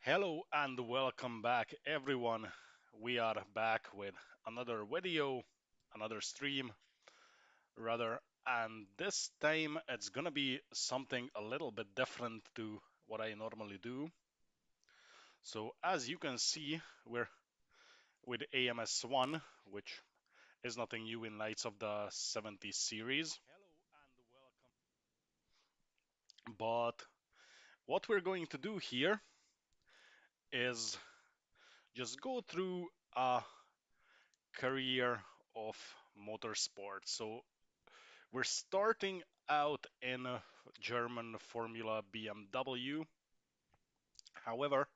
Hello and welcome back, everyone. We are back with another video, another stream, rather, and this time it's gonna be something a little bit different to what I normally do. So, as you can see, we're with AMS 1, which is nothing new in lights of the 70 series. But what we're going to do here is just go through a career of motorsport. So we're starting out in German Formula BMW. However,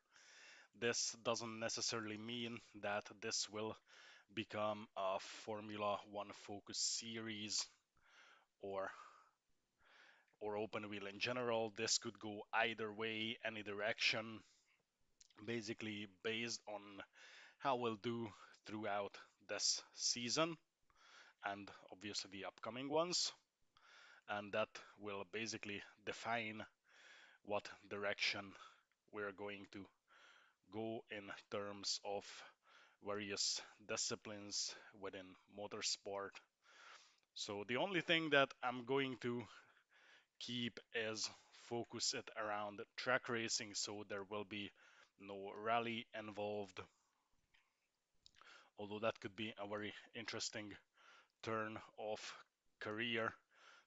this doesn't necessarily mean that this will become a Formula One focus series or or open wheel in general. This could go either way, any direction, basically based on how we'll do throughout this season and obviously the upcoming ones. And that will basically define what direction we're going to go in terms of various disciplines within motorsport. So the only thing that I'm going to keep is focus it around track racing, so there will be no rally involved, although that could be a very interesting turn of career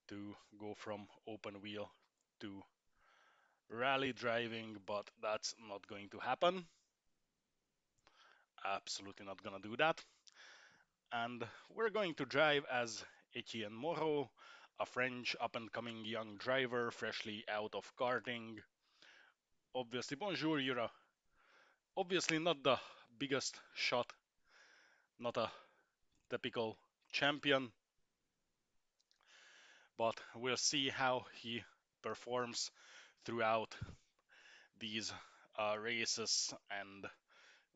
to go from open wheel to rally driving, but that's not going to happen. Absolutely not gonna do that. And we're going to drive as Etienne Moreau, a French up-and-coming young driver, freshly out of karting. Obviously, bonjour, you're obviously not the biggest shot, not a typical champion, but we'll see how he performs throughout these races and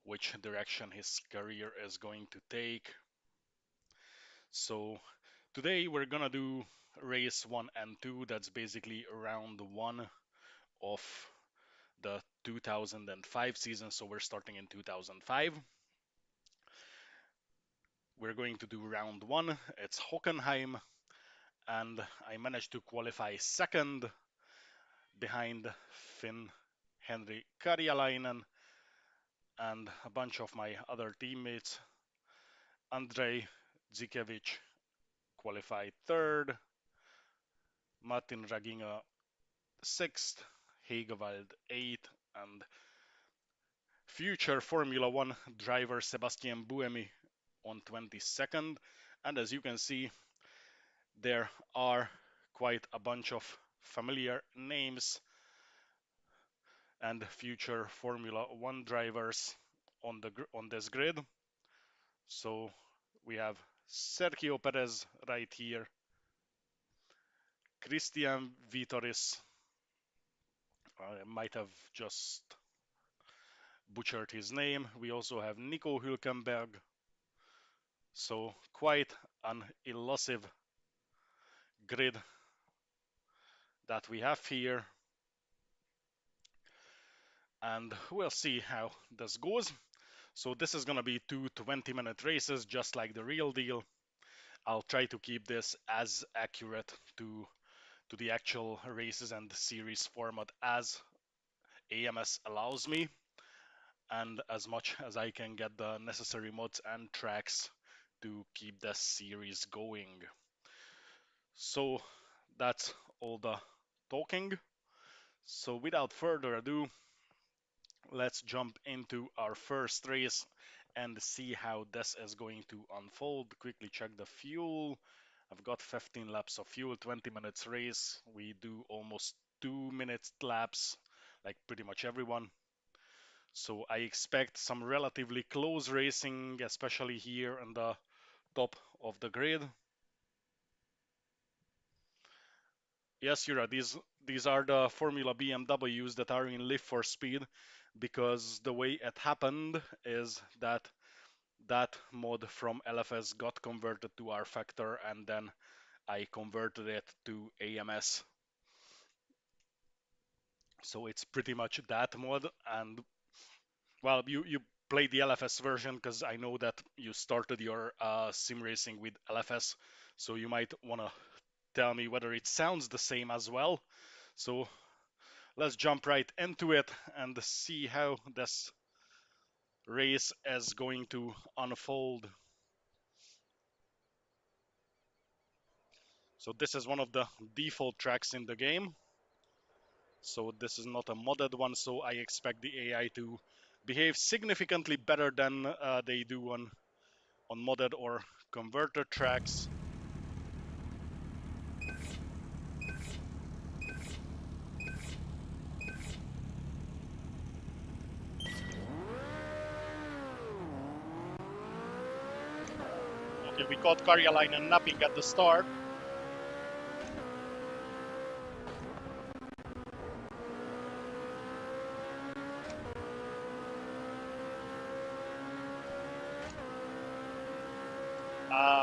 which direction his career is going to take. So today we're gonna do race 1 and 2. That's basically round 1 of the 2005 season. So we're starting in 2005. We're going to do round 1. It's Hockenheim, and I managed to qualify second behind Finn Henry Karjalainen and a bunch of my other teammates. Andrei Zikevich qualified third, Martin Raginga sixth, Hegewald eighth, and future Formula One driver Sebastian Buemi on 22nd. And as you can see, there are quite a bunch of familiar names and future Formula One drivers on this grid. So we have Sergio Perez right here, Christian Vitoris. I might have just butchered his name. We also have Nico Hülkenberg. So quite an elusive grid that we have here. And we'll see how this goes. So this is gonna be two 20-minute races, just like the real deal. I'll try to keep this as accurate to the actual races and the series format as AMS allows me, and as much as I can get the necessary mods and tracks to keep this series going. So that's all the talking. So without further ado, let's jump into our first race and see how this is going to unfold. Quickly check the fuel. I've got 15 laps of fuel, 20 minutes race. We do almost 2 minutes laps, like pretty much everyone. So I expect some relatively close racing, especially here on the top of the grid. Yes, Yura, these are the Formula BMWs that are in Live for Speed, because the way it happened is that that mod from LFS got converted to R Factor, and then I converted it to AMS. So it's pretty much that mod, and Well, you played the LFS version because I know that you started your sim racing with LFS, so you might want to tell me whether it sounds the same as well. So let's jump right into it and see how this race is going to unfold. So this is one of the default tracks in the game. So this is not a modded one, so I expect the AI to behave significantly better than they do on modded or converter tracks. Okay, we caught Karjalainen napping at the start.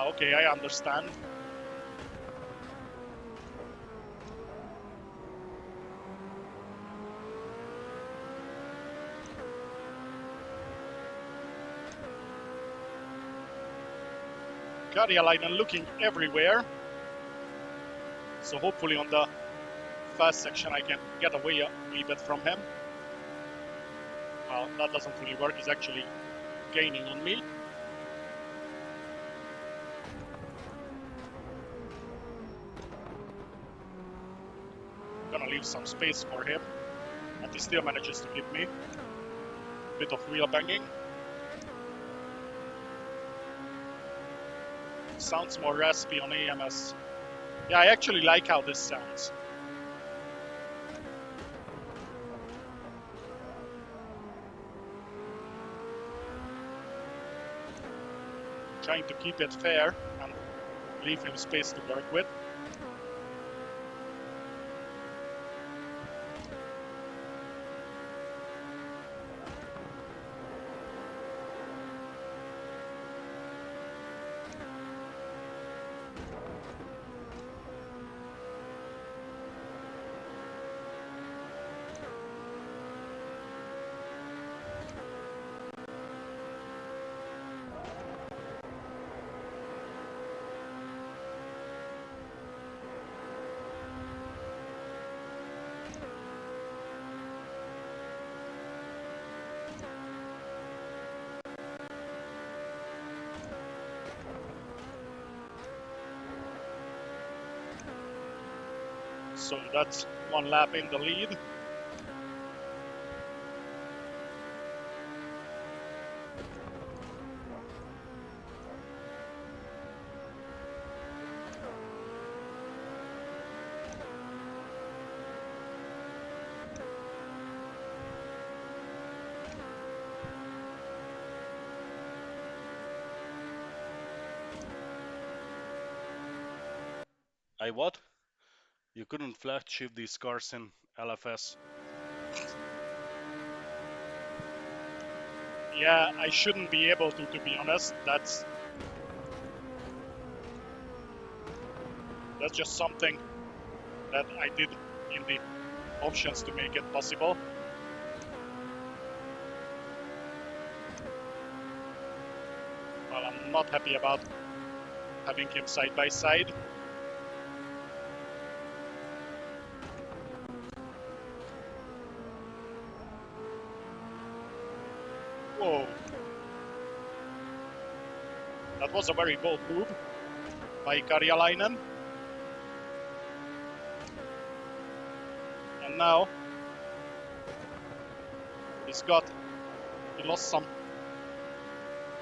Okay, I understand. Karjalainen looking everywhere. So hopefully on the fast section I can get away a wee bit from him. Well, that doesn't really work. He's actually gaining on me. Gonna leave some space for him. And he still manages to hit me. Bit of wheel banging. Sounds more raspy on AMS. Yeah, I actually like how this sounds. Trying to keep it fair and leave him space to work with. So that's one lap in the lead. I what? You couldn't flat shift these cars in LFS. Yeah, I shouldn't be able to be honest. That's just something that I did in the options to make it possible. Well, I'm not happy about having him side by side. Whoa. That was a very bold move by Karjalainen. And now he lost some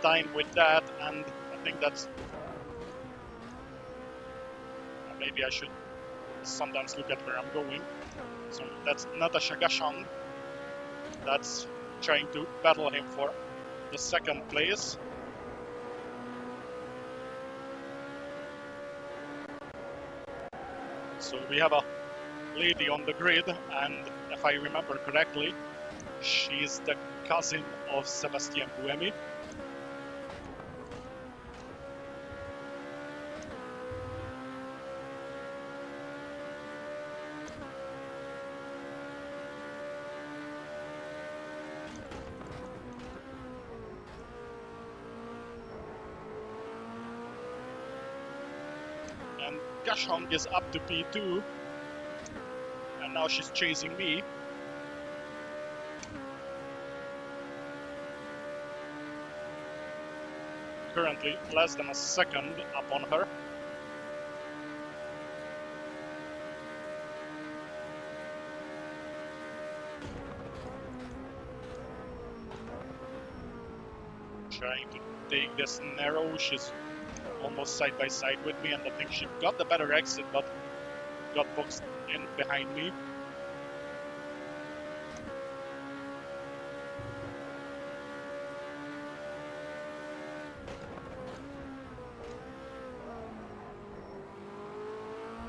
time with that, and I think that's maybe I should sometimes look at where I'm going. So that's Natasha Gashang. That's trying to battle him for the second place. So we have a lady on the grid, and if I remember correctly, she's the cousin of Sebastian Buemi. And Gashong is up to P2. And now she's chasing me. Currently less than a second up on her. Trying to take this narrow. She's almost side by side with me, and I think she got the better exit, but got boxed in behind me.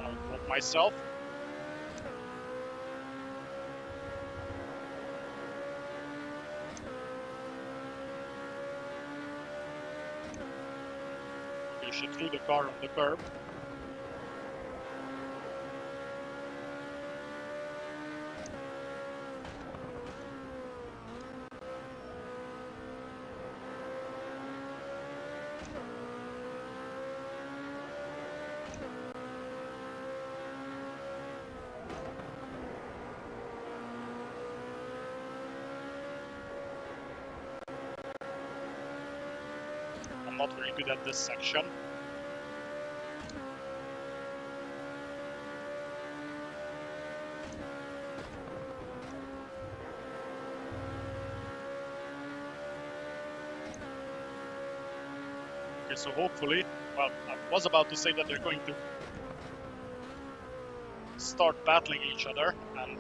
I'll drop myself. Okay, she threw the car on the curb. I'm not very good at this section. Okay, so hopefully, well, I was about to say that they're going to start battling each other, and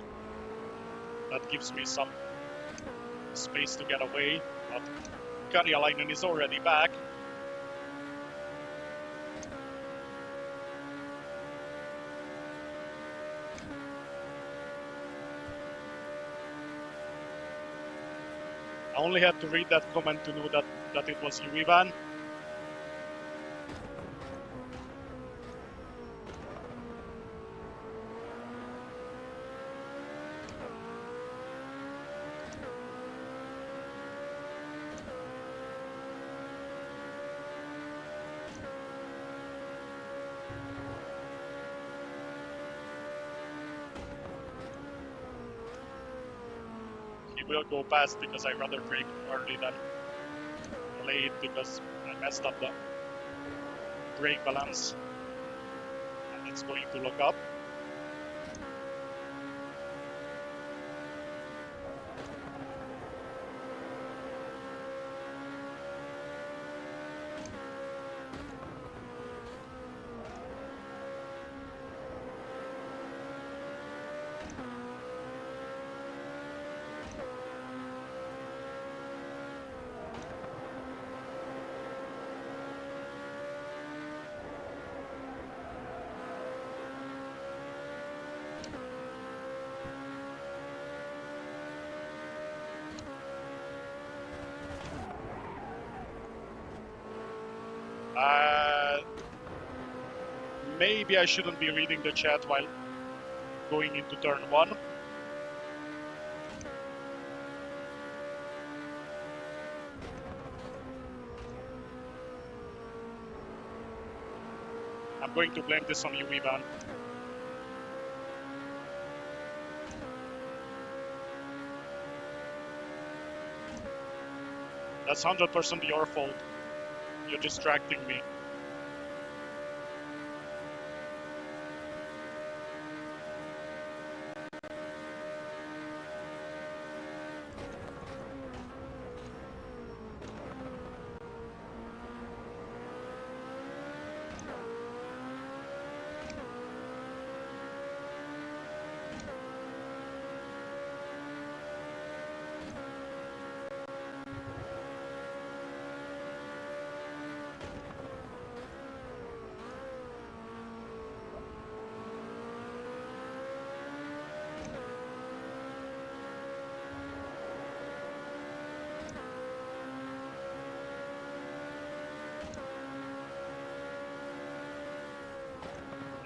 that gives me some space to get away, but Karjalainen is already back. I only had to read that comment to know that it was you, Ivan. He will go past because I rather brake early than late because I messed up the brake balance, and it's going to lock up. Maybe I shouldn't be reading the chat while going into turn 1. I'm going to blame this on you, Ivan. That's 100% your fault. You're distracting me.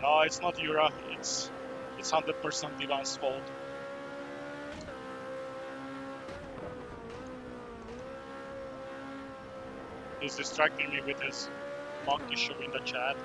No, it's not Yura. It's 100% Ivan's fault. He's distracting me with his monkey show in the chat.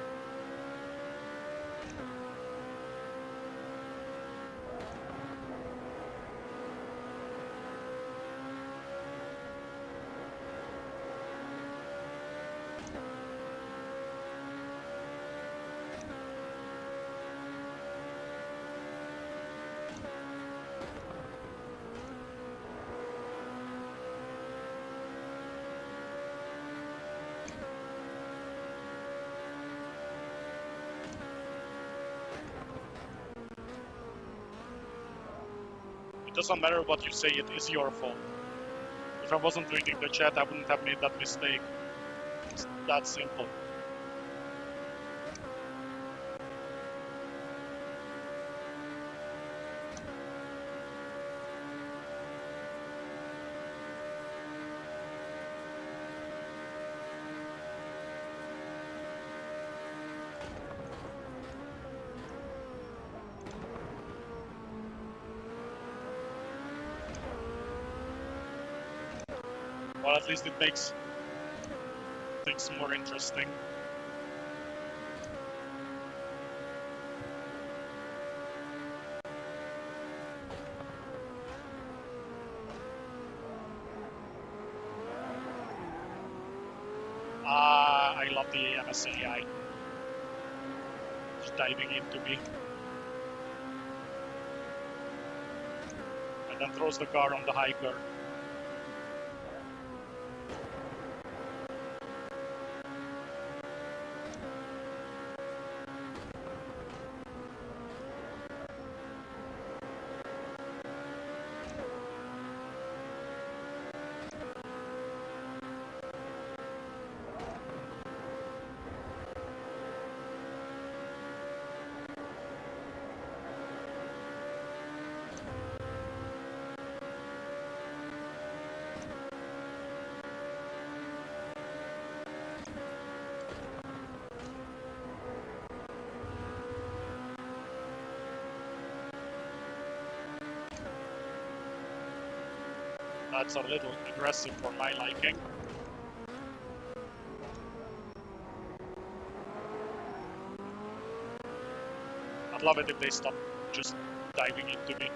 It doesn't matter what you say, it is your fault. If I wasn't reading the chat, I wouldn't have made that mistake. It's that simple. Well, at least it makes things more interesting. I love the AMS AI. Just diving into me. And then throws the car on the hiker. That's a little aggressive for my liking. I'd love it if they stop just diving into me.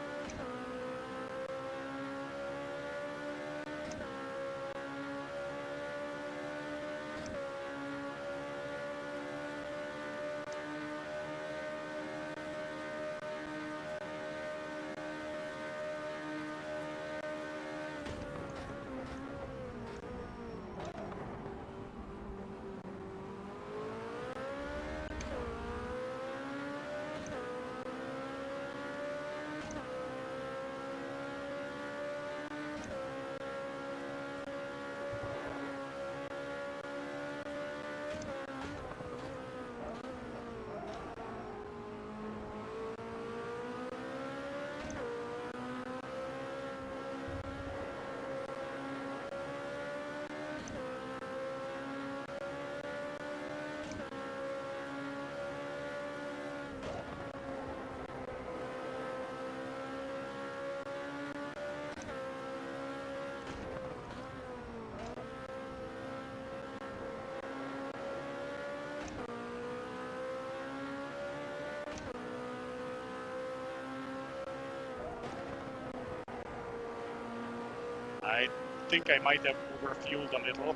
I think I might have overfueled a little.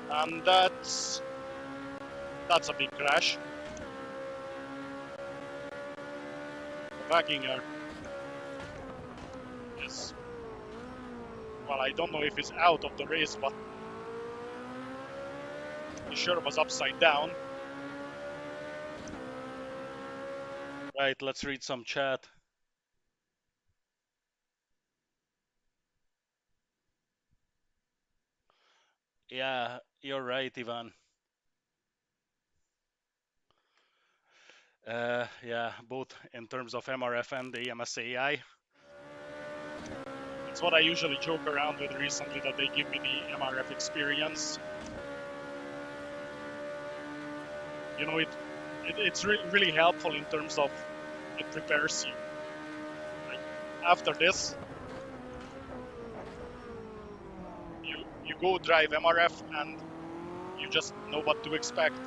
And that's a big crash. The Waginger is, well, I don't know if he's out of the race, but he sure was upside down. Right, let's read some chat. Yeah, you're right, Ivan. Yeah, both in terms of MRF and the AMS AI. It's what I usually joke around with recently, that they give me the MRF experience. You know, it's really helpful in terms of it prepares you. Like, after this, you go drive MRF and you just know what to expect.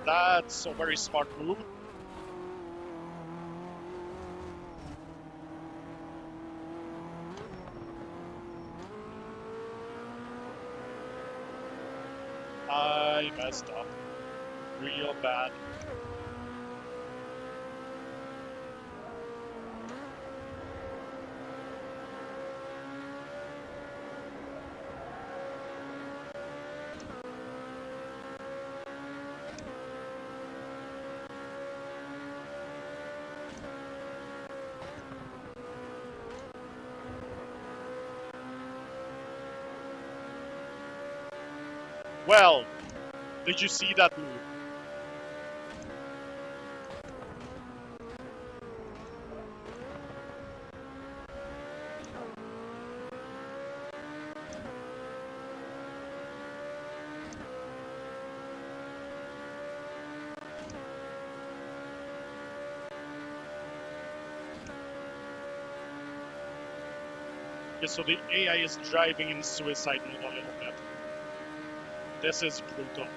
That's a very smart move. I messed up. Real bad. Well, did you see that move? Okay, so the AI is driving in suicide mode a little bit. This is brutal.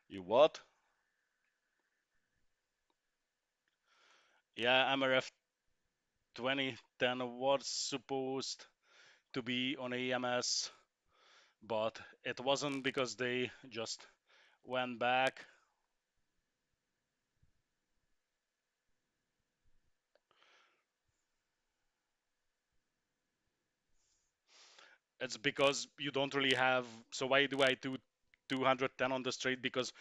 You what? Yeah, MRF 2010 was supposed to be on AMS, but it wasn't because they just went back. It's because you don't really have. So why do I do 210 on the straight? Because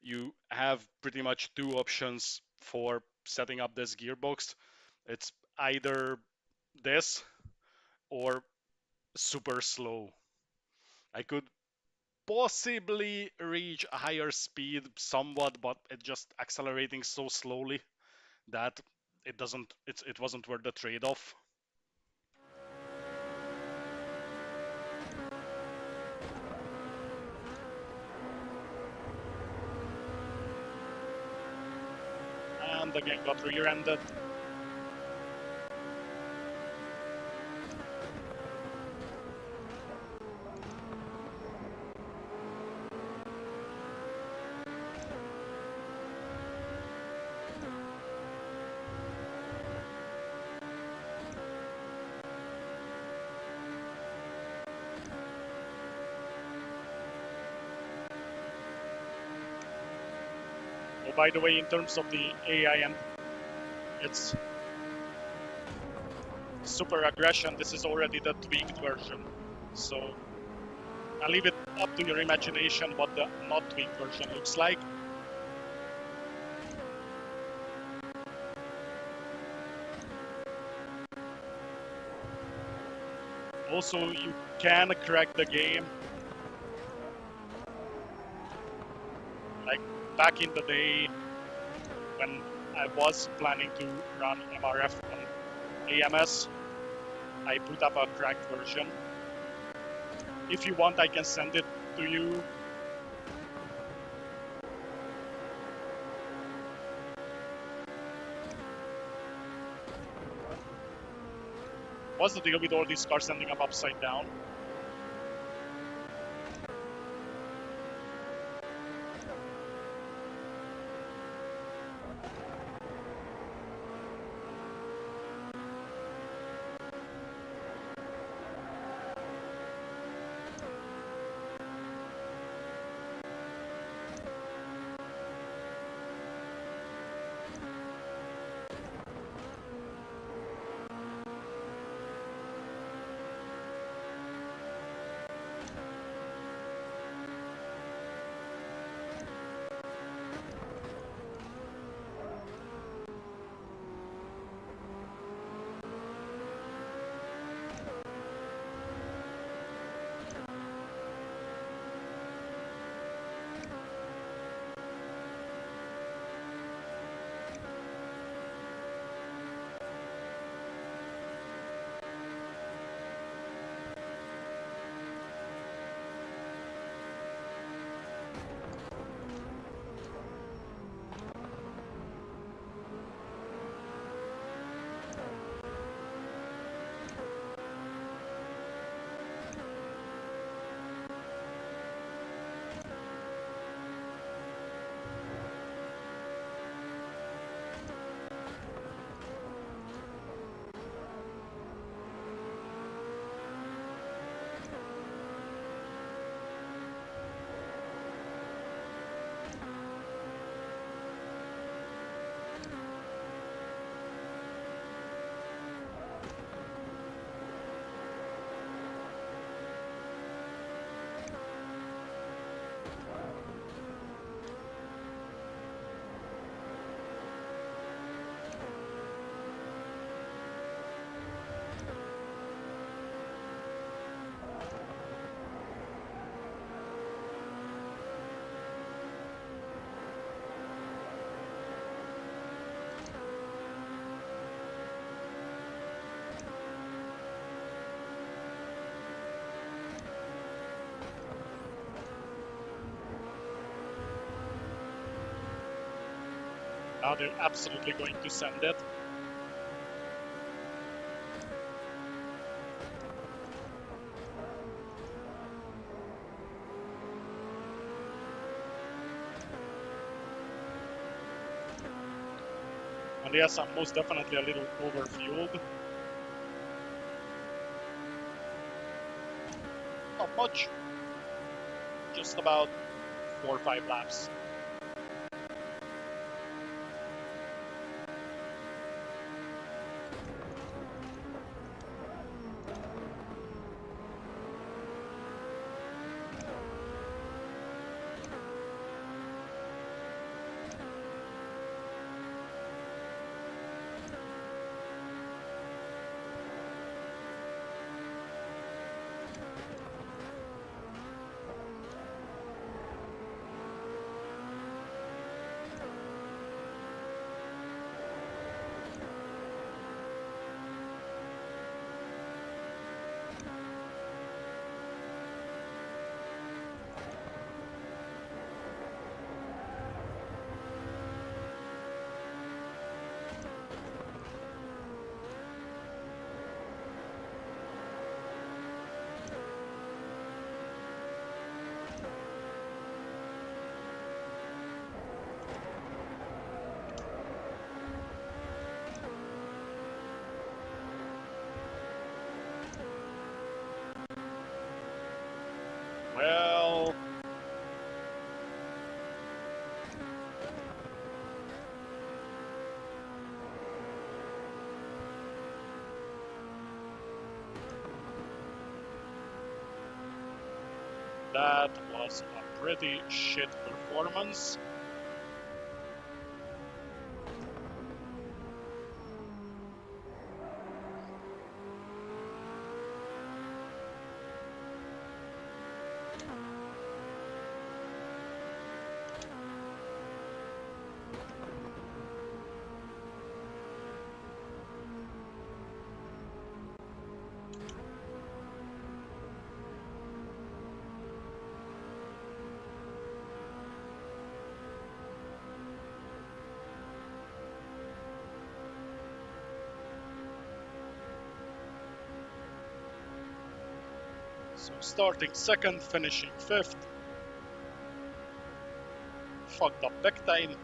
you have pretty much two options for setting up this gearbox. It's either this or super slow. I could possibly reach a higher speed somewhat, but it's just accelerating so slowly that it wasn't worth the trade-off. And again got rear-ended. Oh, by the way, in terms of the AIM, it's super aggression. This is already the tweaked version. So I'll leave it up to your imagination what the not tweaked version looks like. Also, you can crack the game. Like back in the day when I was planning to run MRF on AMS, I put up a cracked version. If you want, I can send it to you. What's the deal with all these cars ending up upside down? how they're absolutely going to send it. And yes, I'm most definitely a little overfueled. Not much, just about 4 or 5 laps. Well, that was a pretty shit performance. So starting second, finishing fifth. Fucked up big time.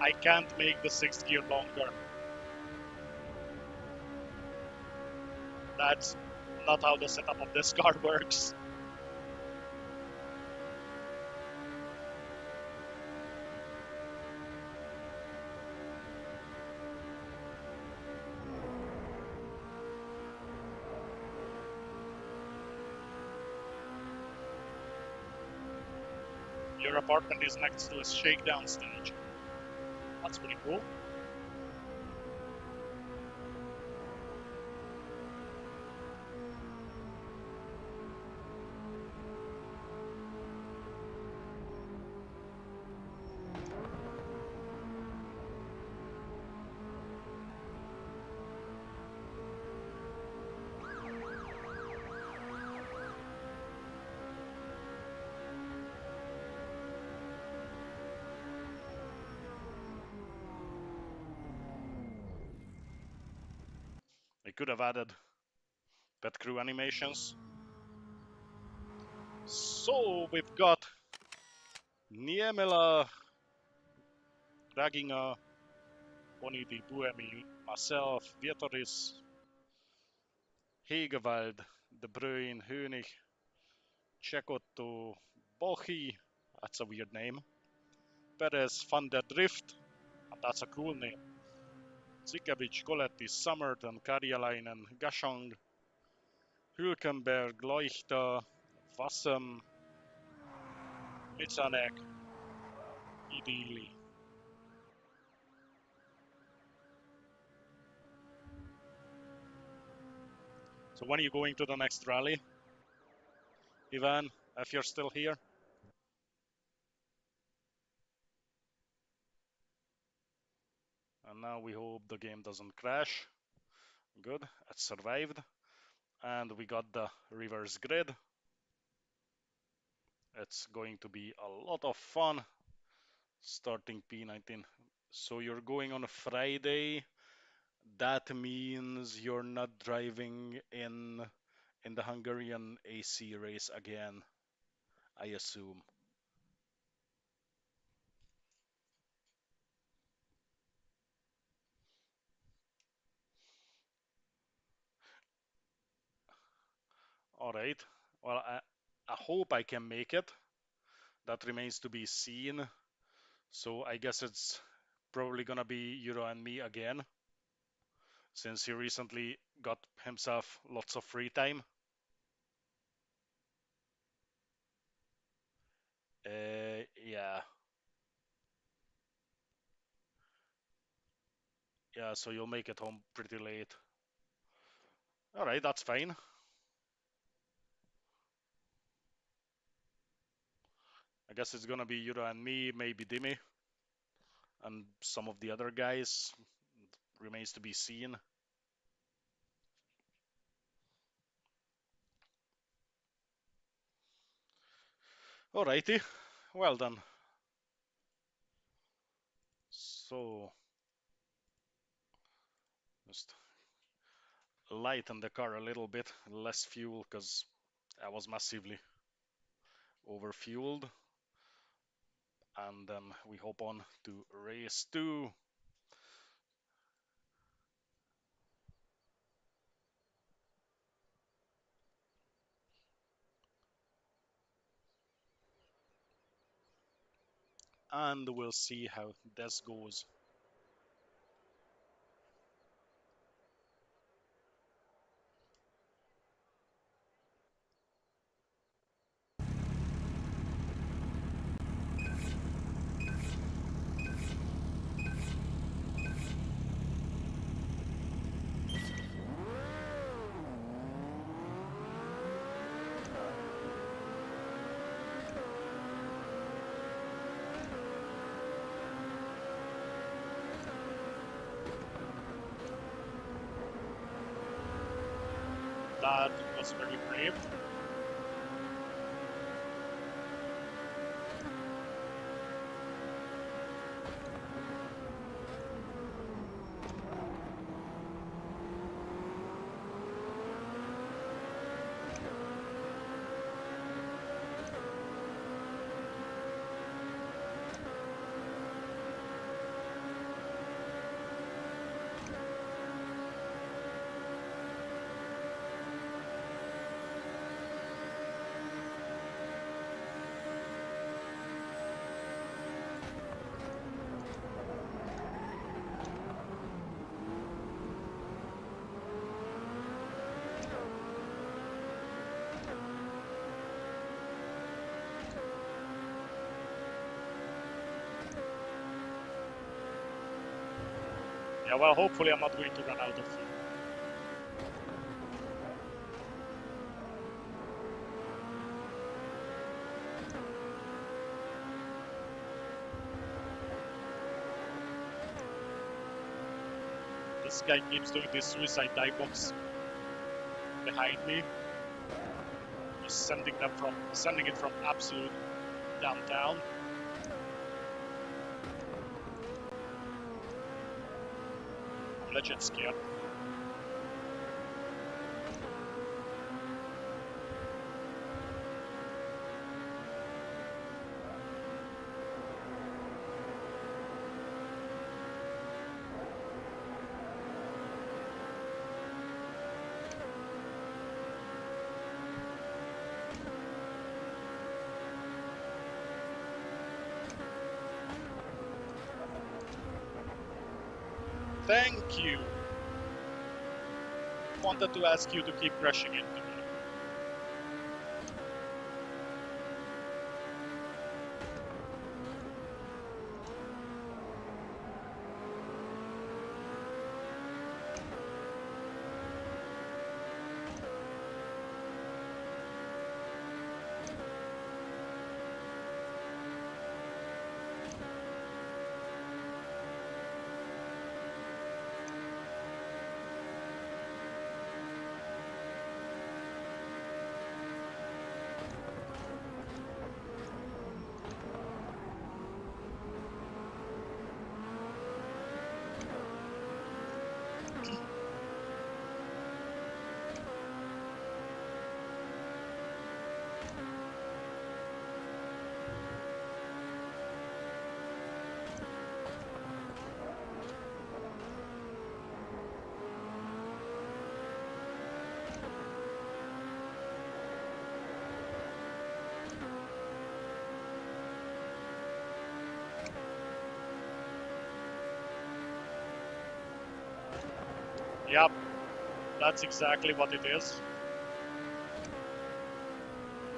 I can't make the sixth gear longer. That's not how the setup of this car works. Your apartment is next to a shakedown stage. That's pretty cool. I could have added pet crew animations. So we've got Niemela, Draginga, Bonidi, Buemi, myself, Vietoris, Hegewald, De Bruyne, Hönig, Cecotto, Bochi, that's a weird name, Perez, Van der Drift, That's a cool name. Zikevich, Koletti, Summerton, Karjalainen, Gashong, Hülkenberg, Leuchter, Wassem, Litzanek, Idili. So when are you going to the next rally? Ivan, if you're still here? And now we hope the game doesn't crash. Good, it survived. And we got the reverse grid. It's going to be a lot of fun starting P19. So you're going on a Friday. That means you're not driving in the Hungarian AC race again, I assume. All right. Well, I hope I can make it. That remains to be seen. So I guess it's probably gonna be Euro and me again, since he recently got himself lots of free time. Yeah. Yeah, so you'll make it home pretty late. All right, that's fine. I guess it's gonna be Euro and me, maybe Dimi, and some of the other guys. Remains to be seen. Alrighty, well done. So, just lighten the car a little bit, less fuel, because I was massively overfueled. And then we hop on to race 2. And we'll see how this goes. That was very brave. Yeah, well, hopefully I'm not going to run out of fuel. This guy keeps doing this suicide dive box behind me. He's sending it from absolute downtown. I'm legit scared. Thank you. Wanted to ask you to keep crashing into me. Yep, that's exactly what it is.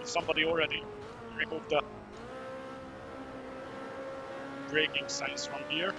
Somebody already removed the braking signs from here.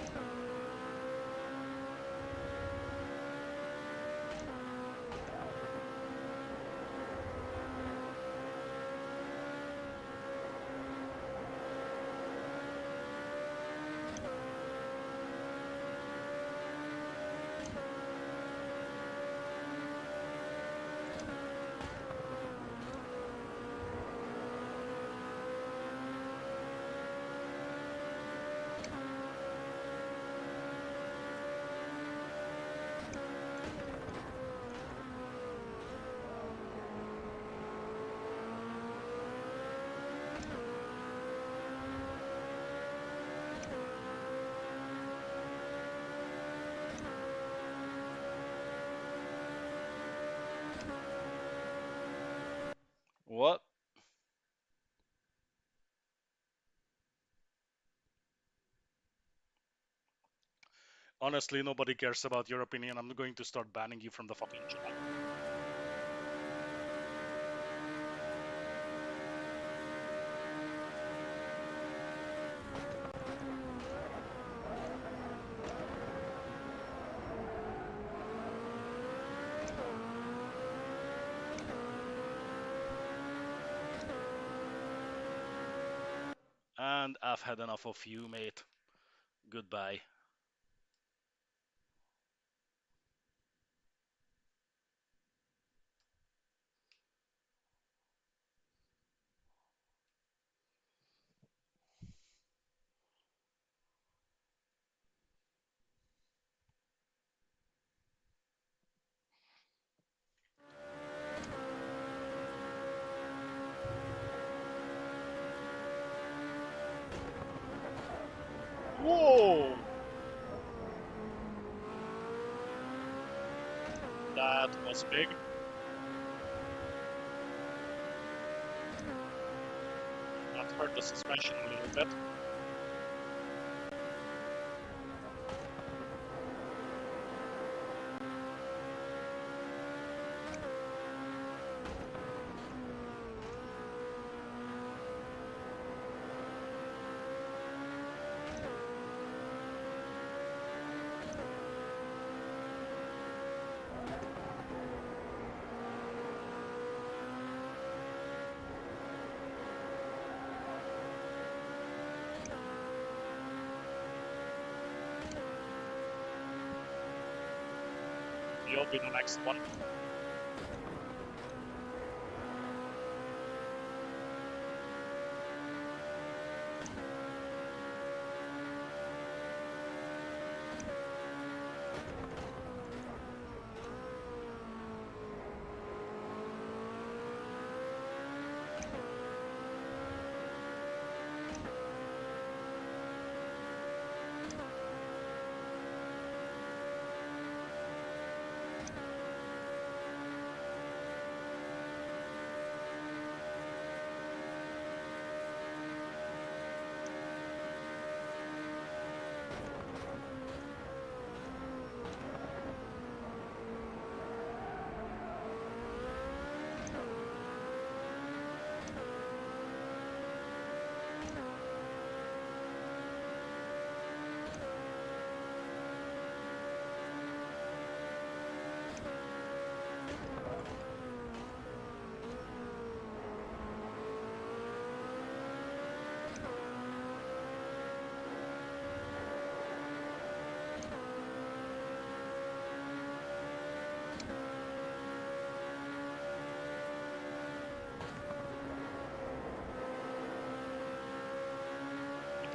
What? Honestly, nobody cares about your opinion. I'm going to start banning you from the fucking chat. And I've had enough of you, mate. Goodbye. Whoa! That was big. That hurt the suspension a little bit. You'll be the next one.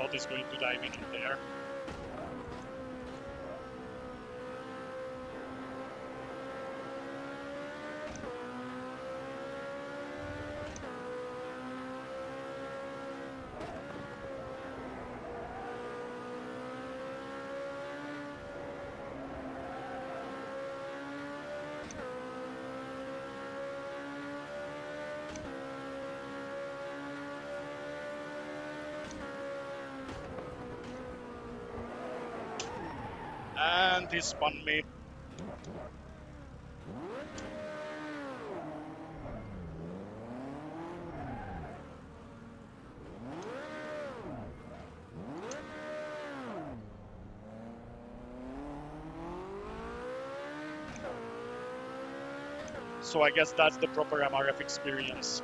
thought is going to dive in there. And he spun me. So I guess that's the proper MRF experience.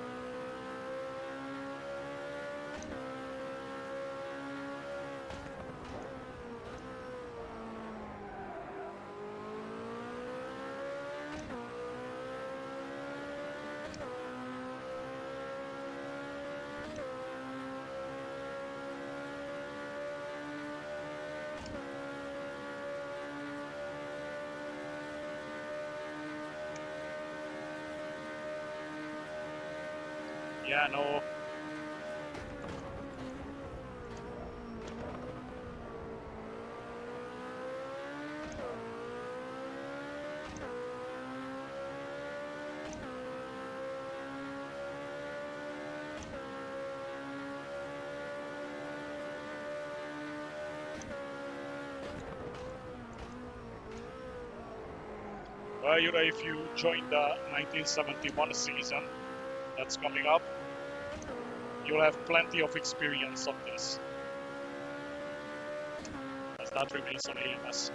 Yeah, no. Well, you know, if you join the 1971 season that's coming up, you'll have plenty of experience of this, as that remains on AMS.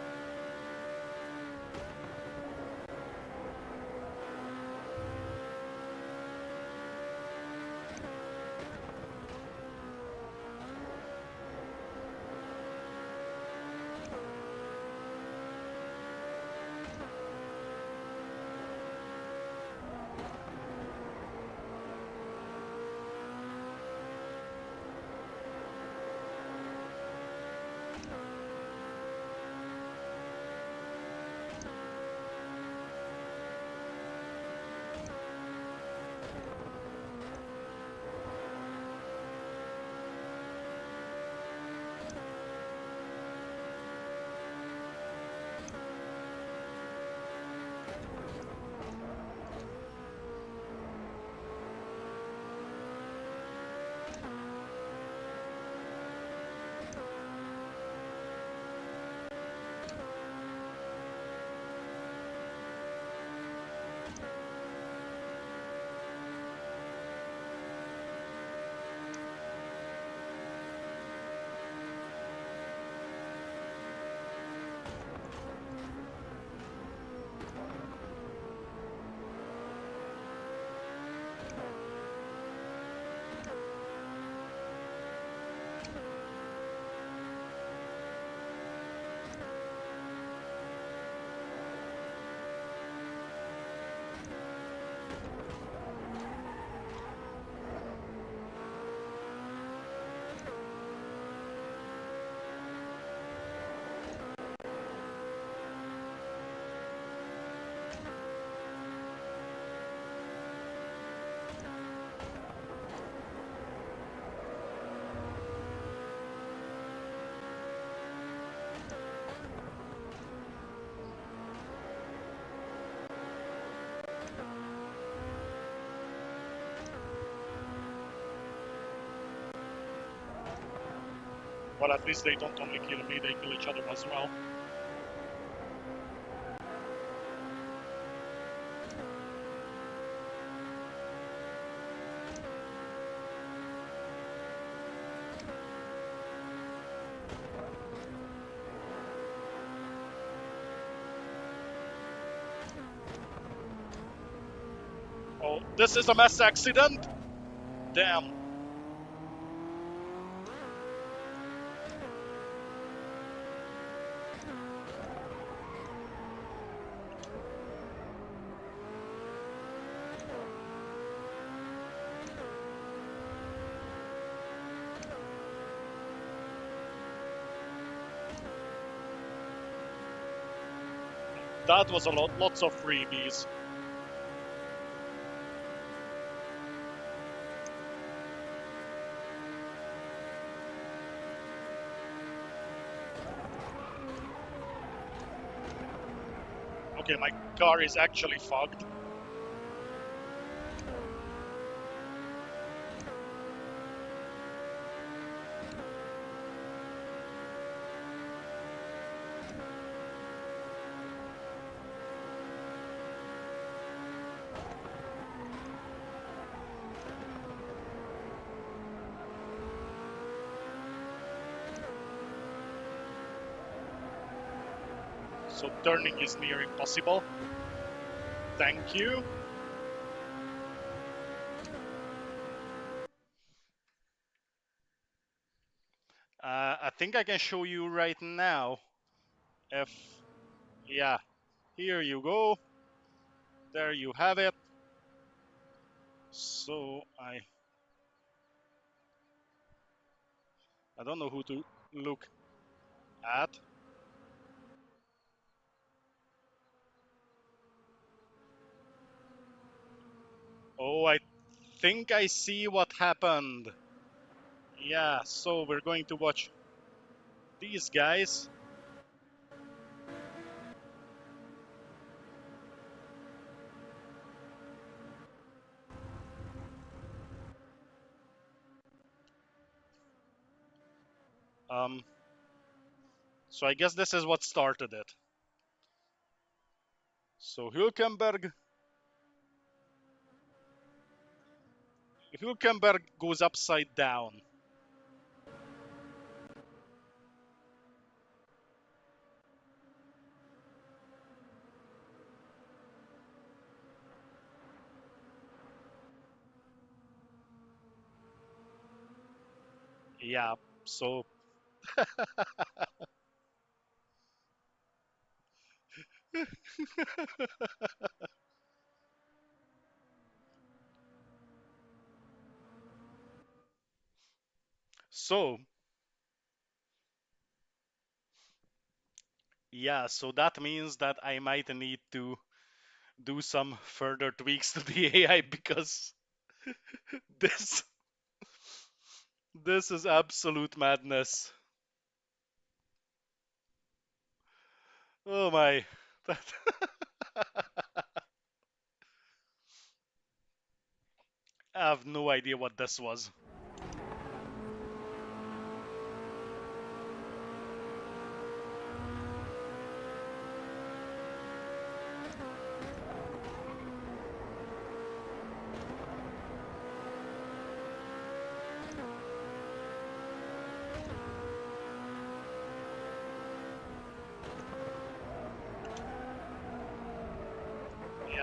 Well, at least they don't only kill me, they kill each other as well. Oh, this is a mass accident? Damn. That was a lot, lots of freebies. Okay, my car is actually fogged. So turning is near impossible. Thank you. I think I can show you right now. If, yeah, here you go. There you have it. So I don't know who to look at. Oh, I think I see what happened. Yeah, so we're going to watch these guys. So I guess this is what started it. So Hülkenberg goes upside down. Yeah, so so yeah, so that means that I might need to do some further tweaks to the AI because this this is absolute madness. Oh my. That I have no idea what this was.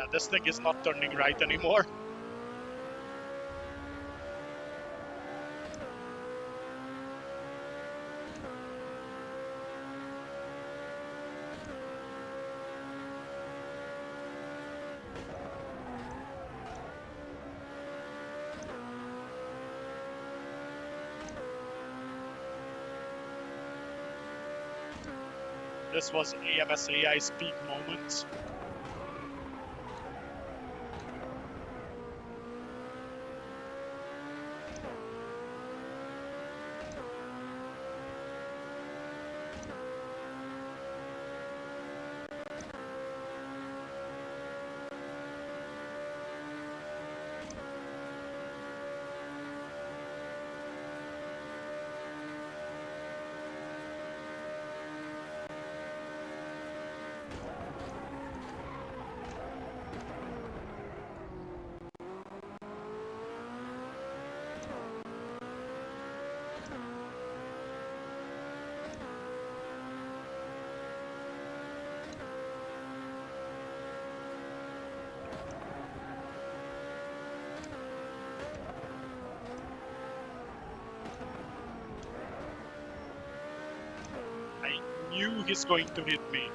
yeah, this thing is not turning right anymore. This was AMS AI's peak moment. I knew he's going to hit me.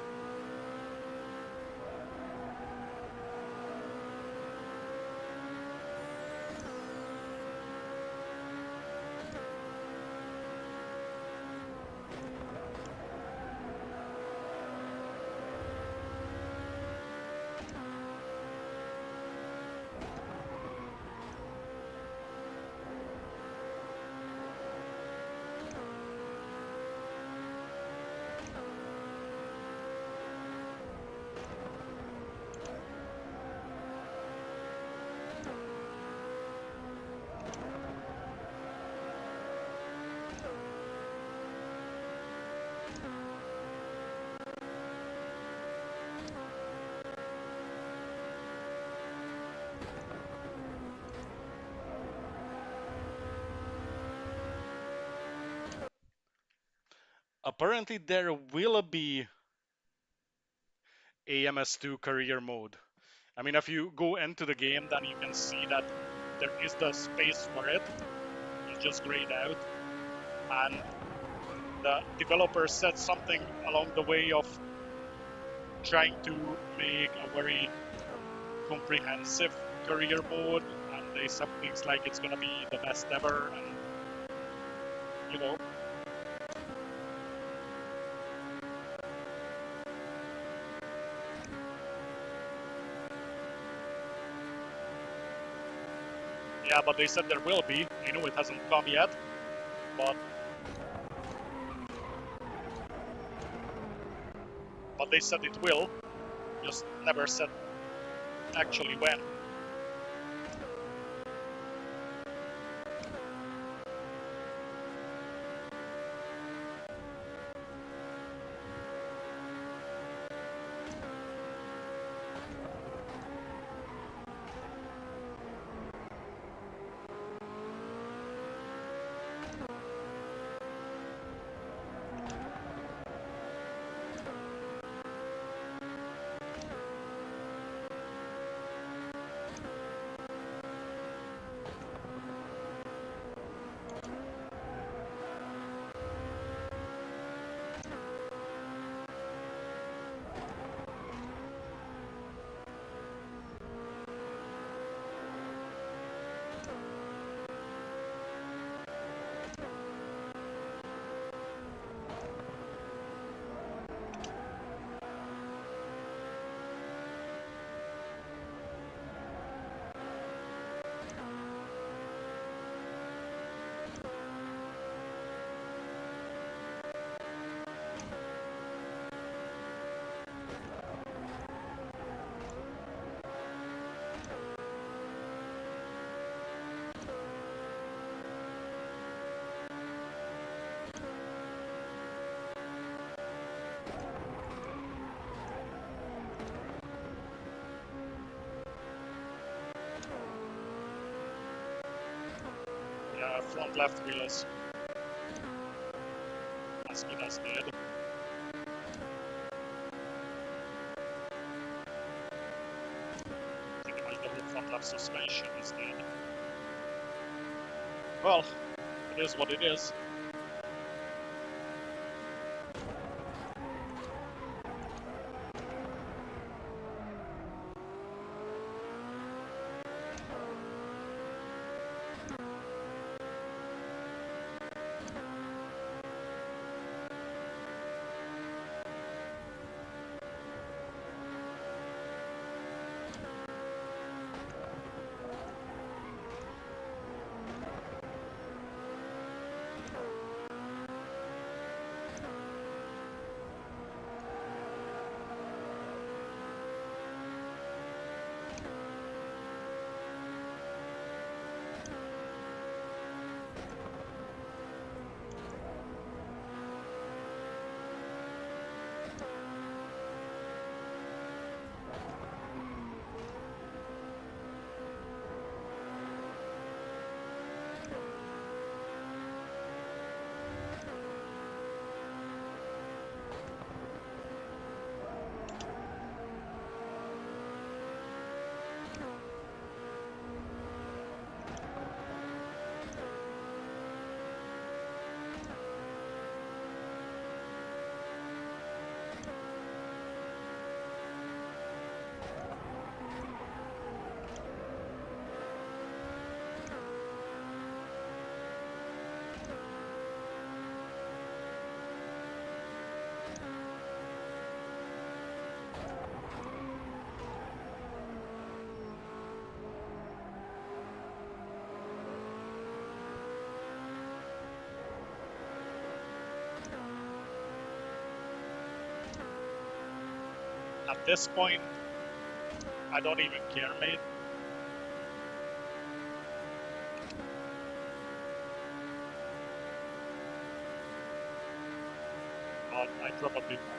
apparently there will be AMS2 career mode. I mean, if you go into the game, then you can see that there is the space for it. It's just grayed out. And the developer said something along the way of trying to make a very comprehensive career mode, and they said things like it's gonna be the best ever, and you know. Yeah, but they said there will be. I know it hasn't come yet, but they said it will. Just never said actually when. Yeah, front left wheel is as good as dead. Pretty much the whole front left suspension is dead. Well, it is what it is. At this point, I don't even care, mate. But I probably won't.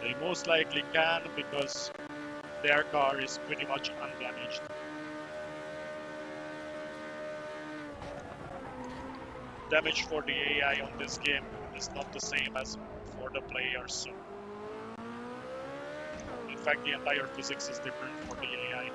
They most likely can because their car is pretty much undamaged. Damage for the AI on this game is not the same as for the players. So in fact, the entire physics is different for the AI.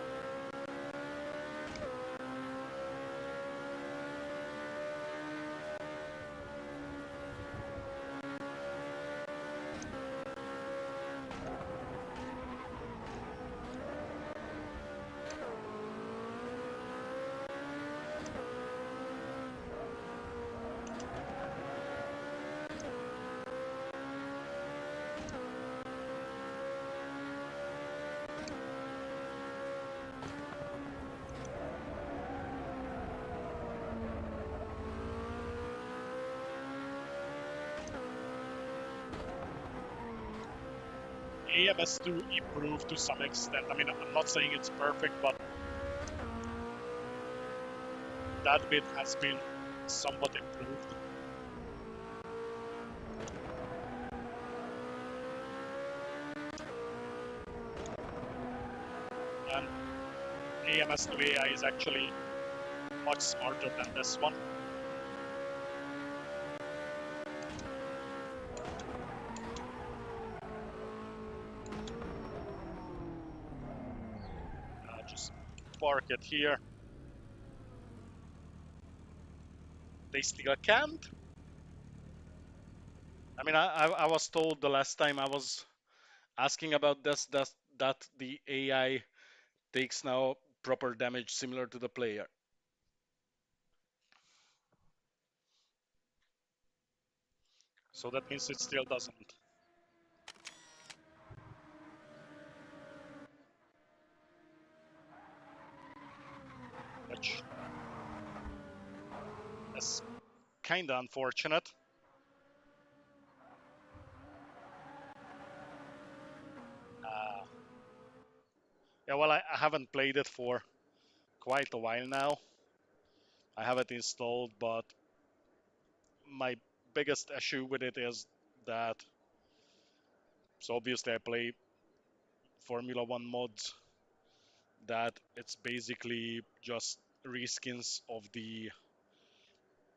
AMS do improve to some extent. I mean, I'm not saying it's perfect, but that bit has been somewhat improved. And AMS to AI is actually much smarter than this one. Just park it here. They still can't. I mean, I was told the last time I was asking about this that the AI takes now proper damage similar to the player. So that means it still doesn't. Which is kind of unfortunate. Yeah, well, I haven't played it for quite a while now. I have it installed, but my biggest issue with it is that, so obviously I play Formula One mods, that it's basically just reskins of the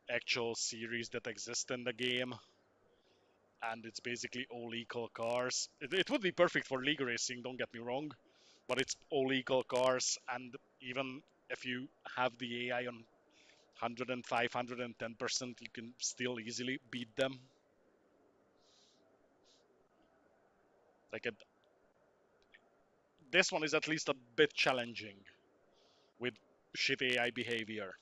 actual series that exist in the game, and it's basically all equal cars. It would be perfect for league racing, don't get me wrong, but it's all equal cars, and even if you have the AI on 105, 110%, you can still easily beat them. Like this one is at least a bit challenging with shit AI behavior.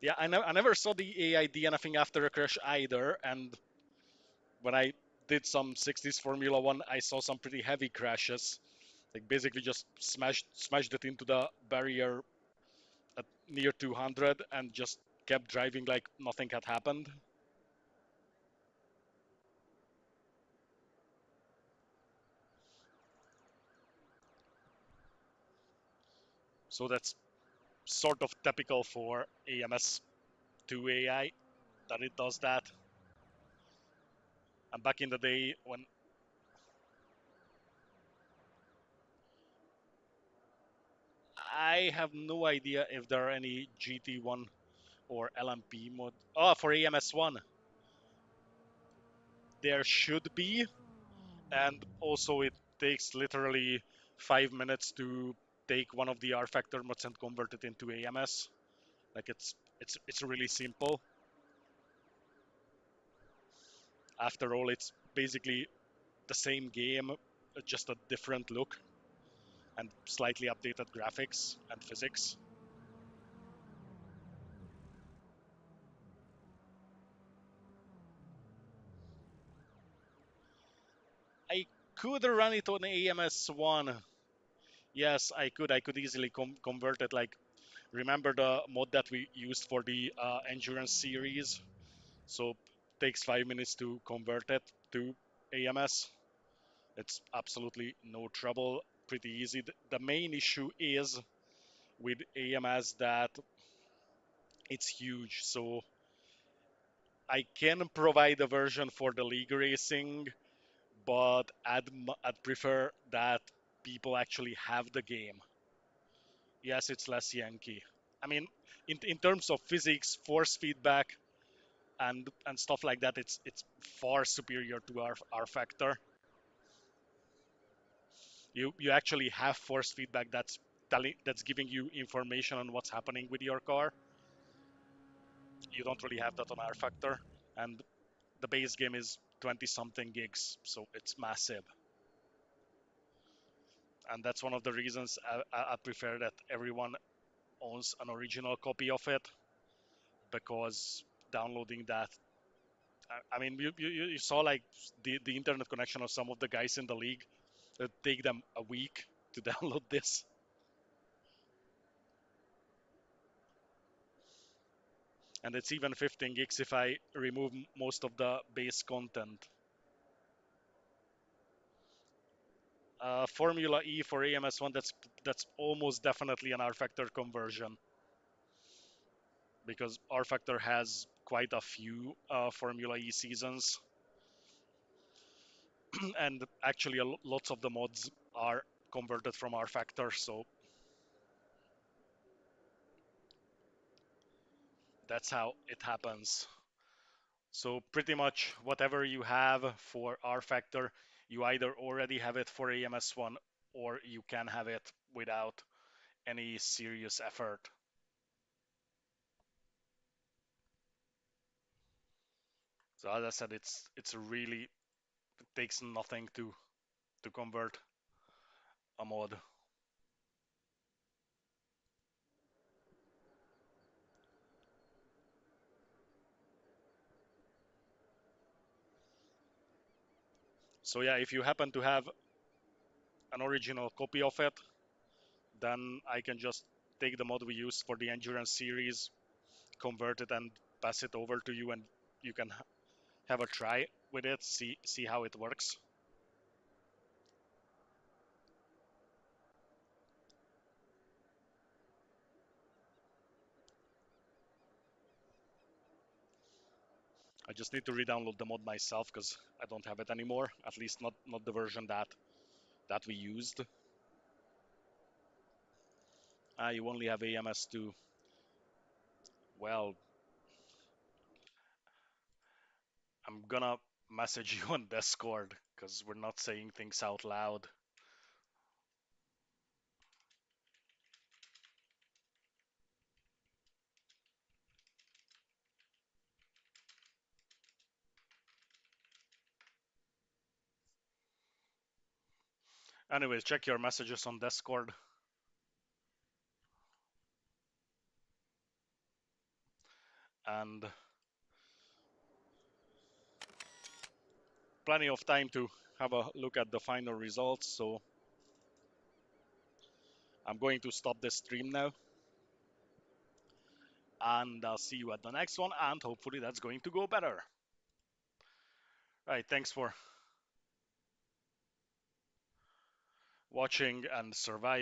Yeah, I never saw the AI do anything after a crash either, and when I did some 60s Formula One, I saw some pretty heavy crashes. Like basically just smashed it into the barrier at near 200 and just kept driving like nothing had happened. So that's sort of typical for AMS 2 AI that it does that. And back in the day when I have no idea if there are any GT1 or LMP mod. Oh, for AMS1, there should be. And also, it takes literally 5 minutes to take one of the R factor mods and convert it into AMS. Like it's really simple. After all, it's basically the same game, just a different look and slightly updated graphics and physics. I could run it on AMS1. Yes, I could. I could easily convert it. Like, remember the mod that we used for the endurance series? So takes 5 minutes to convert it to AMS. It's absolutely no trouble. Pretty easy. The main issue is with AMS that it's huge. So I can provide a version for the league racing, but I'd prefer that people actually have the game. Yes, it's less Yankee. I mean, in terms of physics, force feedback, and stuff like that, it's far superior to our factor. You actually have force feedback that's giving you information on what's happening with your car. You don't really have that on our factor, and the base game is 20 something gigs, so it's massive. And that's one of the reasons I prefer that everyone owns an original copy of it, because downloading that, I mean, you saw like the internet connection of some of the guys in the league. It take them a week to download this, and it's even 15 gigs if I remove most of the base content. Formula E for AMS one, that's almost definitely an R factor conversion, because R factor has quite a few Formula E seasons, and actually lots of the mods are converted from R factor, so that's how it happens. So pretty much whatever you have for R factor, you either already have it for AMS1, or you can have it without any serious effort. So as I said, it's really, it takes nothing to convert a mod. So yeah, if you happen to have an original copy of it, then I can just take the mod we use for the endurance series, convert it, and pass it over to you, and you can have a try with it, see how it works. I just need to re-download the mod myself because I don't have it anymore. At least not the version that we used. You only have AMS2. Well, I'm gonna message you on Discord because we're not saying things out loud. Anyways, check your messages on Discord, and plenty of time to have a look at the final results. So I'm going to stop this stream now, and I'll see you at the next one, and hopefully that's going to go better. All right, thanks for watching and surviving.